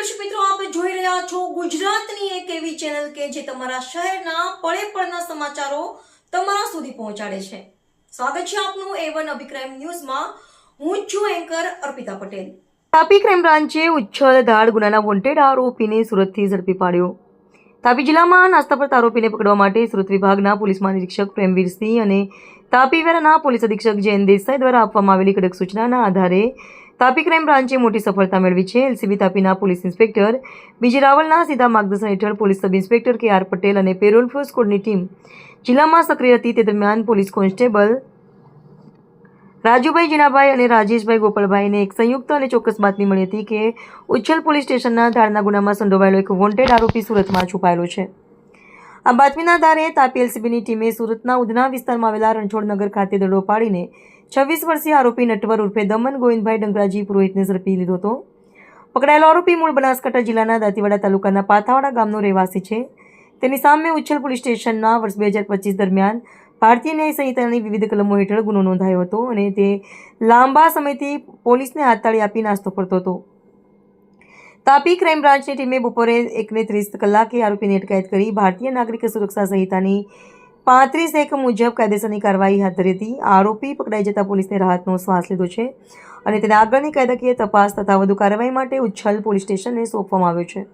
દર્શક મિત્રો, આપ જોઈ રહ્યા છો ગુજરાતની એક એવી ચેનલ કે જે તમારા શહેરના પળે પળના સમાચારો તમારા સુધી પહોંચાડે છે. સ્વાગત છે આપનું A1 અભિક્રાઇમ ન્યૂઝમાં. હું છું એન્કર અર્પિતા પટેલ. તાપી ક્રાઇમ બ્રાન્ચે ઉચ્છલ ધાડ ગુનાના વોન્ટેડ આરોપીને સુરતથી ઝડપી પાડ્યો. તાપી જિલ્લામાં નાસ્તા પર આરોપીને પકડવા માટે સુરત વિભાગના પોલીસ મહાનિરીક્ષક પ્રેમવીરસિંહ અને તાપી વેરાના પોલીસ અધિક્ષક જૈન દેસાઈ દ્વારા આપવામાં આવેલી કડક સૂચનાના આધારે તાપી ક્રાઇમ બ્રાન્ચે મોટી સફળતા મેળવી છે. એલસીબી તાપીના પોલીસ ઇન્સ્પેક્ટર બીજી રાવલના સીધા માર્ગદર્શન હેઠળ police sub inspector K R Patel અને પેરોલ ફોર્સ સ્કોડની ટીમ જિલ્લામાં સક્રિય હતી. તે દરમિયાન પોલીસ કોન્સ્ટેબલ રાજુભાઈ જીનાભાઈ અને રાજેશભાઈ ગોપાલભાઈને એક સંયુક્ત અને ચોક્કસ બાતમી મળી હતી કે ઉચ્છલ પોલીસ સ્ટેશનના ધાડના ગુનામાં સંડોવાયેલો એક વોન્ટેડ આરોપી સુરતમાં છુપાયેલો છે. આ બાતમીના આધારે તાપી એલસીબીની ટીમે સુરતના ઉધના વિસ્તારમાં આવેલા રણછોડનગર ખાતે દડો પાડીને 26 વર્ષીય આરોપી નટવર ઉર્ફે દમન ગોવિંદભાઈ ડંગરાજી પુરોહિતને ઝડપી લીધો હતો. પકડાયેલો આરોપી મૂળ બનાસકાંઠા જિલ્લાના દાંતીવાડા તાલુકાના પાથાવાડા ગામનો રહેવાસી છે. તેની સામે ઉચ્છલ પોલીસ સ્ટેશનના વર્ષ 2025 દરમિયાન ભારતીય ન્યાય સંહિતાની વિવિધ કલમો હેઠળ ગુનો નોંધાયો હતો અને તે લાંબા સમયથી પોલીસને હાથતાળી આપી નાસ્તો કરતો હતો. તાપી ક્રાઇમ બ્રાન્ચની ટીમે બપોરે 1:30 કલાકે આરોપીની અટકાયત કરી ભારતીય નાગરિક સુરક્ષા સંહિતાની 35(1) મુજબ કાયદેસરની કાર્યવાહી હાથ ધરી હતી. આરોપી પકડાઈ જતા પોલીસને રાહતનો શ્વાસ લીધો છે અને તેને આગળની કાયદાકીય તપાસ તથા વધુ કાર્યવાહી માટે ઉચ્છલ પોલીસ સ્ટેશનને સોંપવામાં આવ્યો છે.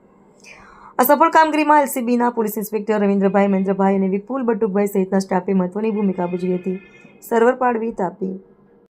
આ સફળ કામગીરીમાં એલસીબીના પોલીસ ઇન્સ્પેક્ટર રવિન્દ્રભાઈ, મહેન્દ્રભાઈ અને વિપુલ બટુકભાઈ સહિતના સ્ટાફે મહત્વની ભૂમિકા ભજવી હતી. સર્વર પાડવી, તાપી.